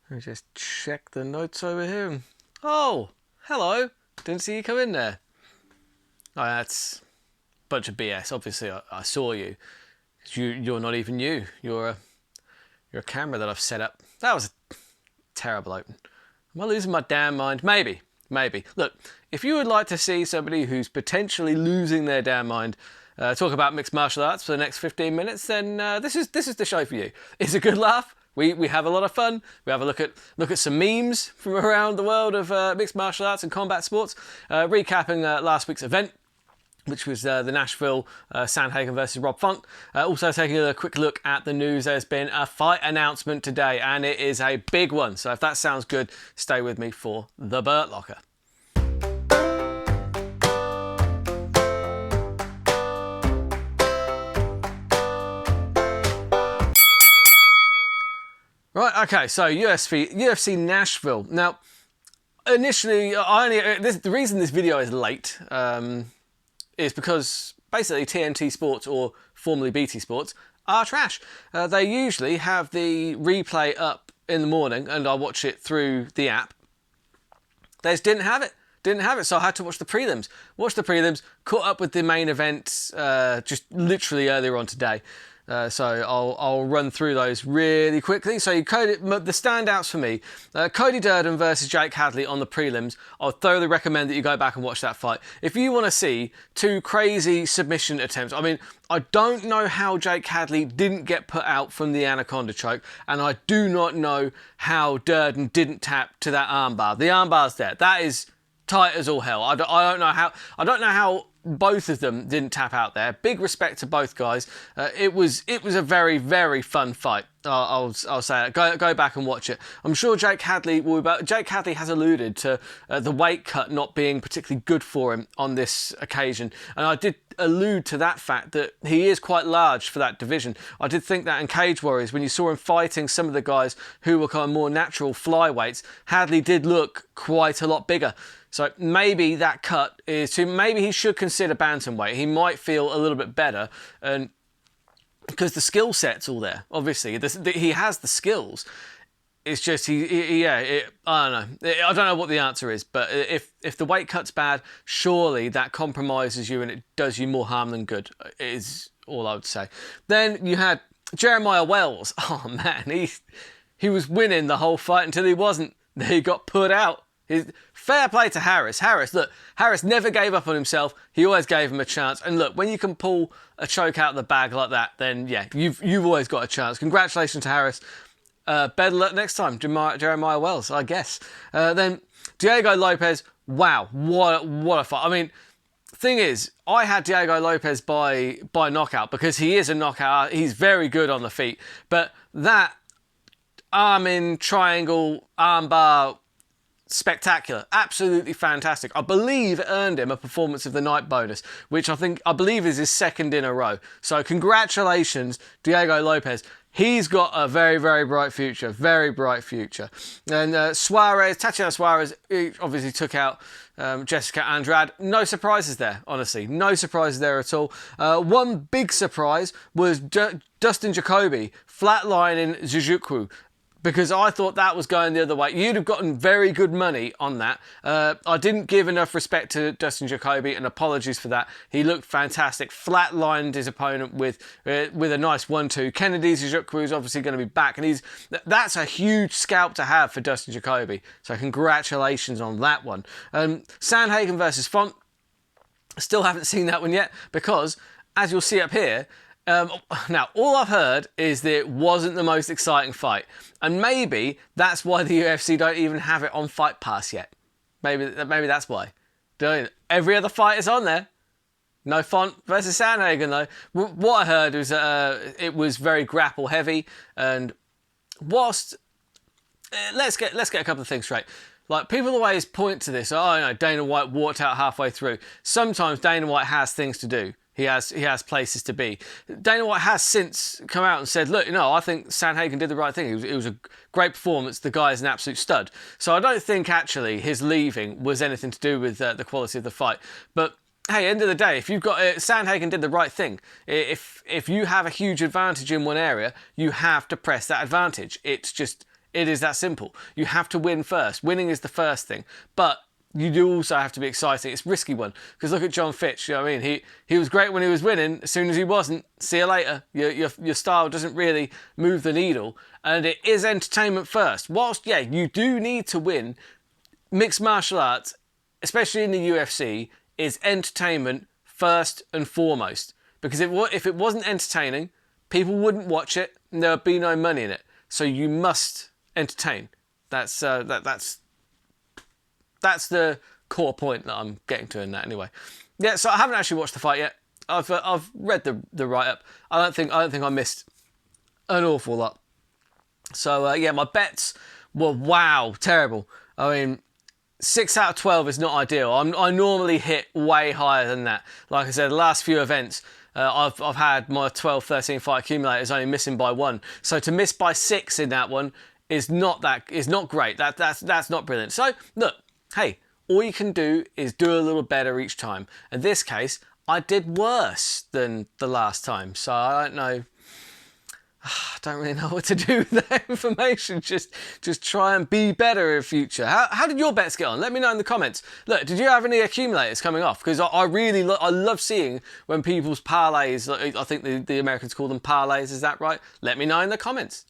Let me just check the notes over here. Oh, hello. Didn't see you come in there. Oh, that's a bunch of BS. Obviously, I saw you. You're not even you. You're a camera that I've set up. That was a terrible open. Am I losing my damn mind? Maybe. Look, if you would like to see somebody who's potentially losing their damn mind talk about mixed martial arts for the next 15 minutes, then this is the show for you. It's a good laugh. We have a lot of fun. We have a look at some memes from around the world of mixed martial arts and combat sports, recapping last week's event, which was the Nashville Sandhagen versus Rob Font. Also taking a quick look at the news. There's been a fight announcement today, and it is a big one. So if that sounds good, stay with me for the Burt Locker. Right, okay, so UFC Nashville. Now, initially, the reason this video is late is because basically TNT Sports, or formerly BT Sports, are trash. They usually have the replay up in the morning and I watch it through the app. They just didn't have it. So I had to watch the prelims. Caught up with the main event just literally earlier on today. So I'll run through those really quickly. So the standouts for me, Cody Durden versus Jake Hadley on the prelims. I would thoroughly recommend that you go back and watch that fight. If you want to see two crazy submission attempts, I mean, I don't know how Jake Hadley didn't get put out from the Anaconda choke, and I do not know how Durden didn't tap to that armbar. The armbar's there. That is tight as all hell. I don't know how both of them didn't tap out there. Big respect to both guys. It was a very, very fun fight. I'll say it. Go back and watch it. I'm sure Jake Hadley has alluded to the weight cut not being particularly good for him on this occasion, and I did allude to that fact that he is quite large for that division. I did think that in Cage Warriors, when you saw him fighting some of the guys who were kind of more natural flyweights, Hadley did look quite a lot bigger. So maybe that cut is maybe he should consider bantamweight. He might feel a little bit better, and because the skill set's all there. Obviously, he has the skills. It's just I don't know. I don't know what the answer is, but if the weight cut's bad, surely that compromises you and it does you more harm than good. Is all I would say. Then you had Jeremiah Wells. Oh man, he was winning the whole fight until he wasn't. He got put out. Fair play to Harris. Harris never gave up on himself. He always gave him a chance. And look, when you can pull a choke out of the bag like that, then yeah, you've always got a chance. Congratulations to Harris. Better luck next time, Jeremiah Wells, I guess. Then Diego Lopez. Wow, what a fight. I mean, thing is, I had Diego Lopez by knockout because he is a knockout. He's very good on the feet. But that arm in triangle armbar, spectacular, absolutely fantastic. I believe it earned him a Performance of the Night bonus, which I believe is his second in a row. So congratulations, Diego Lopez. He's got a very, very bright future. And Tatiana Suarez obviously took out Jessica Andrade. No surprises there, honestly. No surprises there at all. One big surprise was Dustin Jacoby flatlining Zhuzhukwu, because I thought that was going the other way. You'd have gotten very good money on that. I didn't give enough respect to Dustin Jacoby, and apologies for that. He looked fantastic, flatlined his opponent with a nice 1-2. Kennedy Zhuzhukwu is obviously going to be back, and that's a huge scalp to have for Dustin Jacoby. So congratulations on that one. Sandhagen versus Font. Still haven't seen that one yet, because as you'll see up here, now, all I've heard is that it wasn't the most exciting fight, and maybe that's why the UFC don't even have it on Fight Pass yet. Maybe that's why. Every other fight is on there. No Font versus Sandhagen though. What I heard was it was very grapple heavy, and whilst let's get a couple of things straight. Like, people always point to this. Oh, no, Dana White walked out halfway through. Sometimes Dana White has things to do. He has places to be. Dana White has since come out and said, look, I think Sandhagen did the right thing. It was a great performance. The guy is an absolute stud. So I don't think actually his leaving was anything to do with the quality of the fight. But hey, end of the day, if you've got Sandhagen did the right thing. If you have a huge advantage in one area, you have to press that advantage. It's It is that simple. You have to win first. Winning is the first thing. But you do also have to be exciting. It's a risky one. Because look at John Fitch, you know what I mean? He was great when he was winning. As soon as he wasn't, see you later. Your style doesn't really move the needle. And it is entertainment first. Whilst, yeah, you do need to win, mixed martial arts, especially in the UFC, is entertainment first and foremost. Because if it wasn't entertaining, people wouldn't watch it and there would be no money in it. So you must entertain. That's the core point that I'm getting to in that anyway. Yeah, so I haven't actually watched the fight yet. I've read the write-up. I don't think I missed an awful lot. So yeah, my bets were terrible. I mean, 6 out of 12 is not ideal. I normally hit way higher than that. Like I said, the last few events, I've had my 12, 13 fight accumulators only missing by 1. So to miss by 6 in that one is not great. That's not brilliant. So look, hey, all you can do is do a little better each time. In this case, I did worse than the last time. So I don't know. I don't really know what to do with that information. Just try and be better in future. How did your bets get on? Let me know in the comments. Look, did you have any accumulators coming off? Because I love seeing when people's parlays, I think the Americans call them parlays, is that right? Let me know in the comments.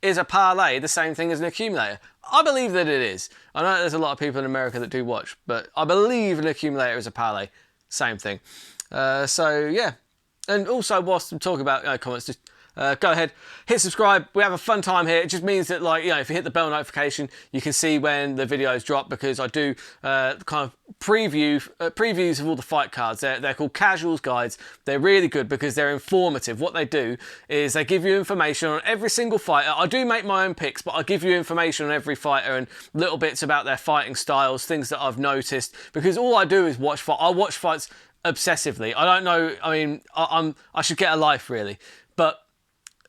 Is a parlay the same thing as an accumulator? I believe that it is. I know there's a lot of people in America that do watch, but I believe an accumulator is a parlay. Same thing. So yeah. And also, whilst I'm talking about comments, just go ahead, hit subscribe. We have a fun time here. It just means that, like, if you hit the bell notification, you can see when the videos drop, because I do kind of previews of all the fight cards. They're called casuals guides. They're really good because they're informative. What they do is they give you information on every single fighter. I do make my own picks, but I give you information on every fighter and little bits about their fighting styles, things that I've noticed, because all I do is watch fights. I watch fights obsessively. I don't know. I mean, I should get a life, really, but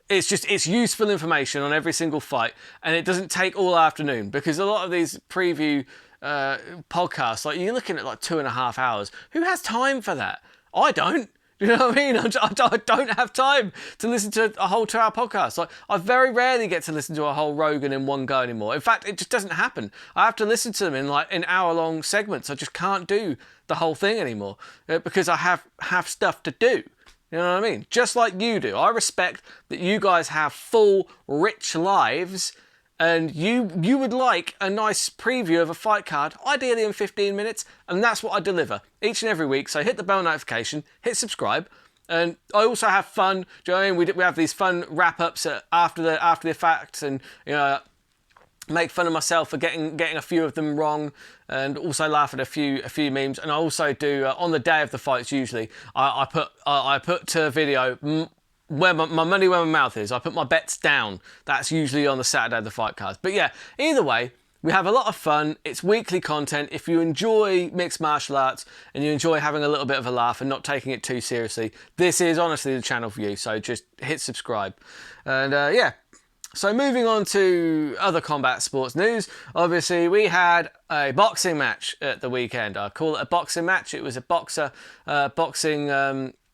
it's useful information on every single fight, and it doesn't take all afternoon, because a lot of these preview podcasts, like, you're looking at like 2.5 hours. Who has time for that? I don't. You know what I mean? I don't have time to listen to a whole 2-hour podcast. Like, I very rarely get to listen to a whole Rogan in one go anymore. In fact, it just doesn't happen. I have to listen to them in hour-long segments. I just can't do the whole thing anymore because I have stuff to do. You know what I mean? Just like you do. I respect that you guys have full, rich lives, and you would like a nice preview of a fight card, ideally in 15 minutes, and that's what I deliver each and every week. So hit the bell notification, hit subscribe, and I also have fun. Do you know what I mean? We have these fun wrap-ups after the fact, and make fun of myself for getting a few of them wrong, and also laugh at a few memes. And I also do on the day of the fights. Usually, I put to a video where my money where my mouth is. I put my bets down. That's usually on the Saturday of the fight cards. But yeah, either way, we have a lot of fun. It's weekly content. If you enjoy mixed martial arts and you enjoy having a little bit of a laugh and not taking it too seriously, this is honestly the channel for you. So just hit subscribe, and yeah. So moving on to other combat sports news, obviously we had a boxing match at the weekend. I call it a boxing match. It was a boxing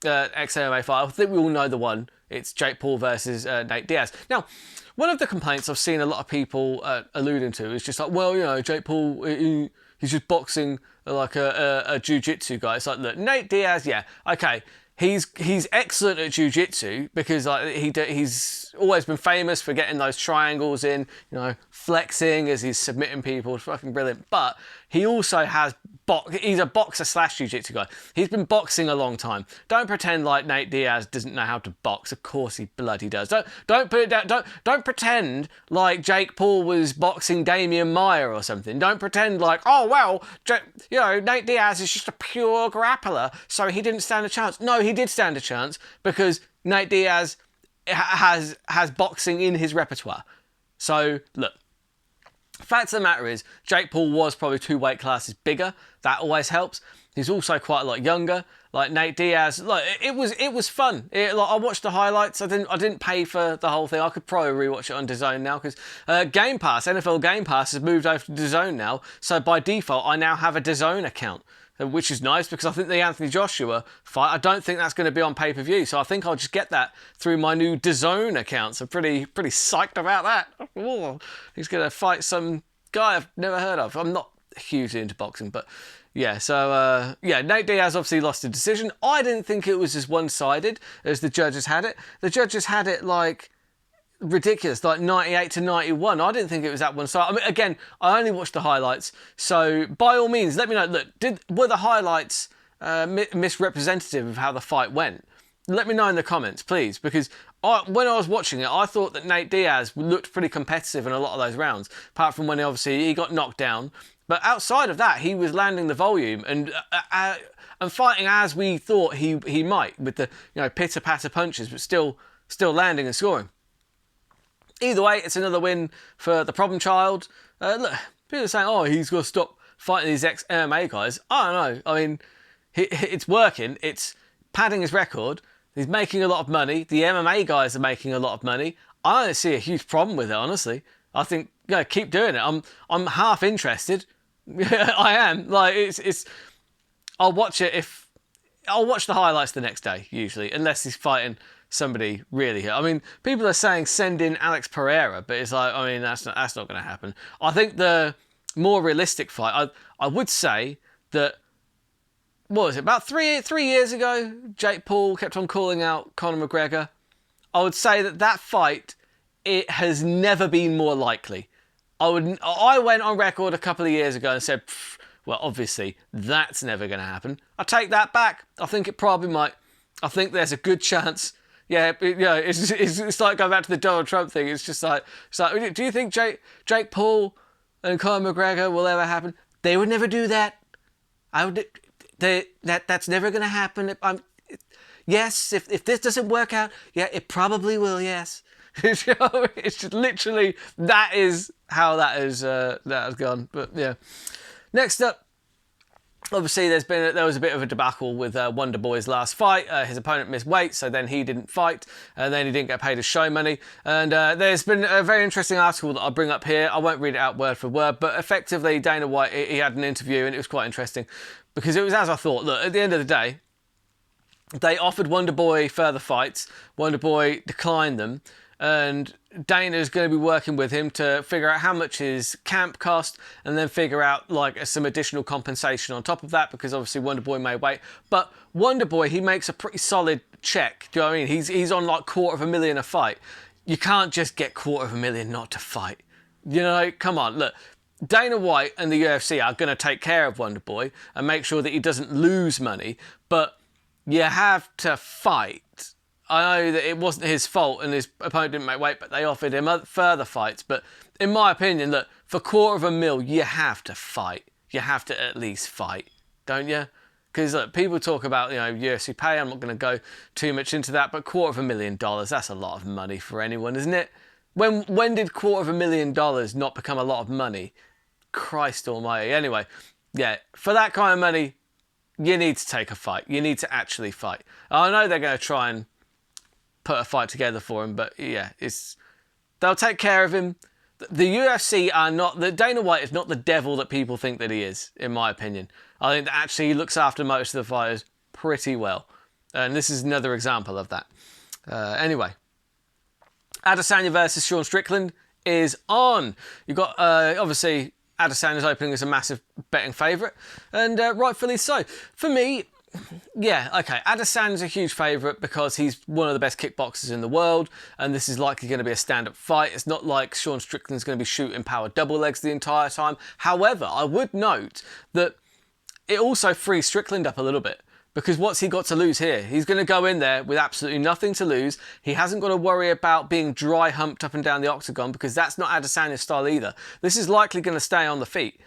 ex-MMA fight. I think we all know the one. It's Jake Paul versus Nate Diaz. Now, one of the complaints I've seen a lot of people alluding to is just like, well, Jake Paul, he's just boxing like a jiu-jitsu guy. It's like, look, Nate Diaz, yeah, okay. He's excellent at jiu-jitsu because he's always been famous for getting those triangles in, flexing as he's submitting people. It's fucking brilliant. But he also has he's a boxer / jiu-jitsu guy. He's been boxing a long time. Don't pretend like Nate Diaz doesn't know how to box. Of course he bloody does. Don't put it down. Don't pretend like Jake Paul was boxing Damian Maia or something. Don't pretend like, oh well, Nate Diaz is just a pure grappler, so he didn't stand a chance. No, he did stand a chance because Nate Diaz has boxing in his repertoire. So look. Fact of the matter is, Jake Paul was probably 2 weight classes bigger. That always helps. He's also quite a lot younger. Like Nate Diaz, like it was fun. I watched the highlights. I didn't pay for the whole thing. I could probably rewatch it on DAZN now because Game Pass, NFL Game Pass has moved over to DAZN now. So by default, I now have a DAZN account. which is nice because I think the Anthony Joshua fight, I don't think that's going to be on pay-per-view. So I think I'll just get that through my new DAZN account. So pretty psyched about that. Oh, he's going to fight some guy I've never heard of. I'm not hugely into boxing, but yeah. So yeah, Nate Diaz obviously lost the decision. I didn't think it was as one-sided as the judges had it. The judges had it like ridiculous, like 98-91. I didn't think it was that one side. I mean, again, I only watched the highlights, so by all means, let me know. Look, were the highlights misrepresentative of how the fight went? Let me know in the comments, please, because when I was watching it, I thought that Nate Diaz looked pretty competitive in a lot of those rounds, apart from when he got knocked down. But outside of that, he was landing the volume and fighting as we thought he might, with the pitter-patter punches, but still landing and scoring. Either way, it's another win for the problem child. Look, people are saying, oh, he's got to stop fighting these ex-MMA guys. I don't know. I mean, it's working. It's padding his record. He's making a lot of money. The MMA guys are making a lot of money. I don't see a huge problem with it, honestly. I think, keep doing it. I'm half interested. I am. Like, it's. I'll watch it I'll watch the highlights the next day, usually, unless he's fighting somebody really here. I mean, people are saying send in Alex Pereira, but it's like, I mean, that's not going to happen. I think the more realistic fight, I would say that, what was it, about three years ago, Jake Paul kept on calling out Conor McGregor. I would say that fight, it has never been more likely. I went on record a couple of years ago and said, well, obviously, that's never going to happen. I take that back. I think it probably might. I think there's a good chance. Yeah, it's like going back to the Donald Trump thing. It's like, do you think Jake Paul and Conor McGregor will ever happen? They would never do that. That's never going to happen. Yes, if this doesn't work out, yeah, it probably will. Yes, it's just literally that is how that has gone. But yeah, next up. Obviously, there was a bit of a debacle with Wonder Boy's last fight. His opponent missed weight, so then he didn't fight, and then he didn't get paid his show money. And there's been a very interesting article that I'll bring up here. I won't read it out word for word, but effectively, Dana White, he had an interview, and it was quite interesting, because it was as I thought. Look, at the end of the day, they offered Wonder Boy further fights. Wonder Boy declined them, and Dana's going to be working with him to figure out how much his camp cost, and then figure out like some additional compensation on top of that, because obviously Wonder Boy made weight. But Wonder Boy, he makes a pretty solid check. Do you know what I mean? He's on like $250,000 a fight. You can't just get $250,000 not to fight. You know, come on, look. Dana White and the UFC are going to take care of Wonder Boy and make sure that he doesn't lose money, but you have to fight. I know that it wasn't his fault and his opponent didn't make weight, but they offered him further fights. But in my opinion, look, for $250,000, you have to fight. You have to at least fight, don't you? Because look, people talk about, UFC pay. I'm not going to go too much into that, but $250,000, that's a lot of money for anyone, isn't it? When did $250,000 not become a lot of money? Christ almighty. Anyway, yeah, for that kind of money, you need to take a fight. You need to actually fight. I know they're going to try and put a fight together for him, but yeah, they'll take care of him. The UFC are not, Dana White is not the devil that people think that he is, in my opinion. I think that actually he looks after most of the fighters pretty well, and this is another example of that. Anyway, Adesanya versus Sean Strickland is on. You've got obviously Adesanya's opening as a massive betting favourite, and rightfully so. For me, yeah, okay, Adesanya's a huge favourite because he's one of the best kickboxers in the world, and this is likely going to be a stand-up fight. It's not like Sean Strickland's going to be shooting power double legs the entire time. However, I would note that it also frees Strickland up a little bit, because what's he got to lose here? He's going to go in there with absolutely nothing to lose. He hasn't got to worry about being dry humped up and down the octagon, because that's not Adesanya's style either. This is likely going to stay on the feet.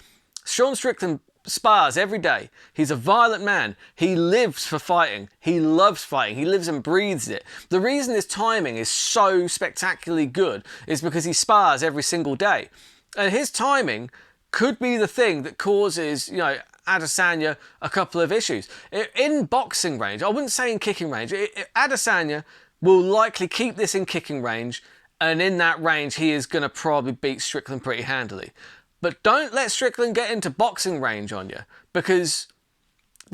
Sean Strickland spars every day. He's a violent man. He lives for fighting. He loves fighting. He lives and breathes it. The reason his timing is so spectacularly good is because he spars every single day. And his timing could be the thing that causes, Adesanya a couple of issues. In boxing range, I wouldn't say in kicking range, Adesanya will likely keep this in kicking range, and in that range he is going to probably beat Strickland pretty handily. But don't let Strickland get into boxing range on you, because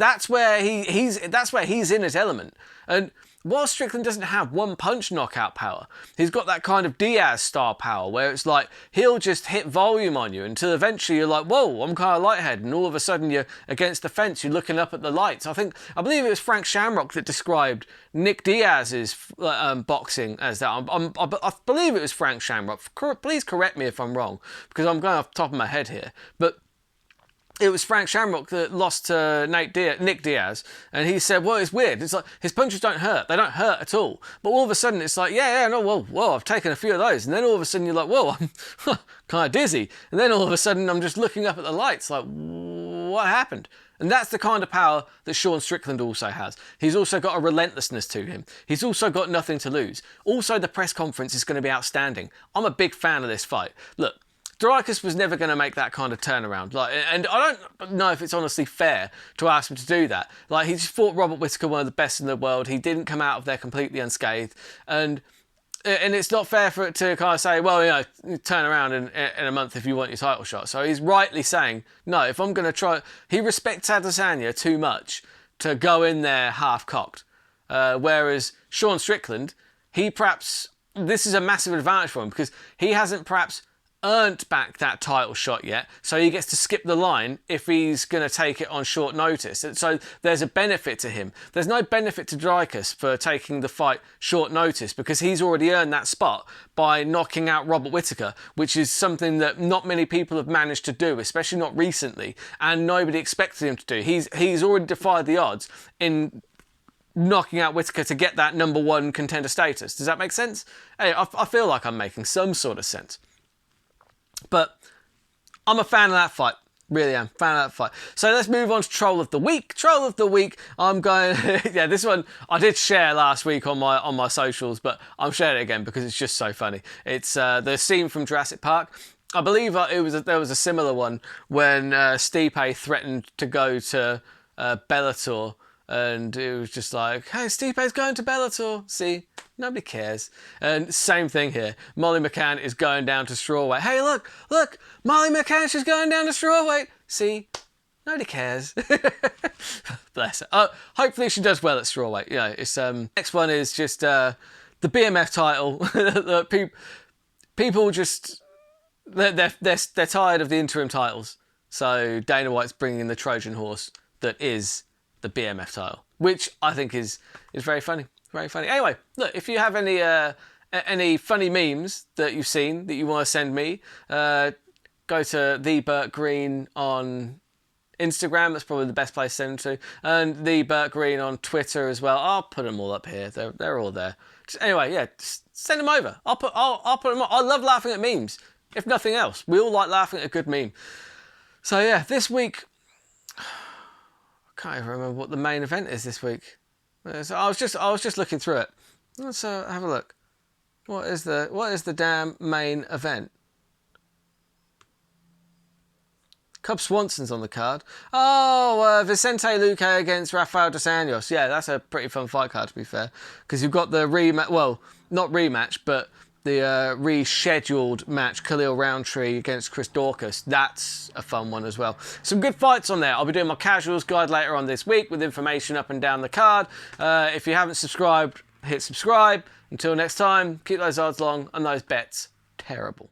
that's where he's in his element. And while Strickland doesn't have one punch knockout power, he's got that kind of Diaz style power where it's like he'll just hit volume on you until eventually you're like, whoa, I'm kind of lightheaded, and all of a sudden you're against the fence, you're looking up at the lights. I believe it was Frank Shamrock that described Nick Diaz's boxing as that. I believe it was Frank Shamrock. Please correct me if I'm wrong, because I'm going off the top of my head here. But it was Frank Shamrock that lost to Nick Diaz, and he said, well, it's weird. It's like his punches don't hurt. They don't hurt at all. But all of a sudden, it's like, whoa, I've taken a few of those. And then all of a sudden, you're like, whoa, I'm kind of dizzy. And then all of a sudden, I'm just looking up at the lights like, what happened? And that's the kind of power that Sean Strickland also has. He's also got a relentlessness to him. He's also got nothing to lose. Also, the press conference is going to be outstanding. I'm a big fan of this fight. Look, Dricus was never going to make that kind of turnaround. And I don't know if it's honestly fair to ask him to do that. Like, he just fought Robert Whittaker, one of the best in the world. He didn't come out of there completely unscathed. And it's not fair for it to kind of say, well, you turn around in a month if you want your title shot. So he's rightly saying, no, if I'm going to try... He respects Adesanya too much to go in there half-cocked. Whereas Sean Strickland, this is a massive advantage for him because he hasn't perhaps earned back that title shot yet, so he gets to skip the line if he's going to take it on short notice. So there's a benefit to him. There's no benefit to Dricus for taking the fight short notice because he's already earned that spot by knocking out Robert Whittaker, which is something that not many people have managed to do, especially not recently, and nobody expected him to do. He's already defied the odds in knocking out Whittaker to get that #1 contender status. Does that make sense? Hey, I feel like I'm making some sort of sense. But I'm a fan of that fight. Really am. Fan of that fight. So let's move on to Troll of the Week. Troll of the Week, I'm going... yeah, this one I did share last week on my socials, but I'm sharing it again because it's just so funny. It's the scene from Jurassic Park. I believe there was a similar one when Stipe threatened to go to Bellator, and it was just like, hey, Stipe's going to Bellator. See, nobody cares. And same thing here. Molly McCann is going down to strawweight. Hey, look, Molly McCann, she's going down to strawweight. See, nobody cares. Bless her. Hopefully she does well at strawweight. It's next one is just the BMF title. People just they're tired of the interim titles. So Dana White's bringing in the Trojan horse that is the BMF title, which I think is very funny. Very funny. Anyway, look, if you have any funny memes that you've seen that you want to send me, go to the Burt Green on Instagram. That's probably the best place to send them to. And the Burt Green on Twitter as well. I'll put them all up here. They're all there. Anyway, yeah, just send them over. I'll put them on. I love laughing at memes. If nothing else, we all like laughing at a good meme. So yeah, this week... can't even remember what the main event is this week. So I was just looking through it. Let's have a look. What is the damn main event? Cub Swanson's on the card. Oh, Vicente Luque against Rafael dos Anjos. Yeah, that's a pretty fun fight card to be fair, because you've got the rematch. Well, not rematch, but the rescheduled match, Khalil Roundtree against Chris Daukaus. That's a fun one as well. Some good fights on there. I'll be doing my casuals guide later on this week with information up and down the card. If you haven't subscribed, hit subscribe. Until next time, keep those odds long and those bets terrible.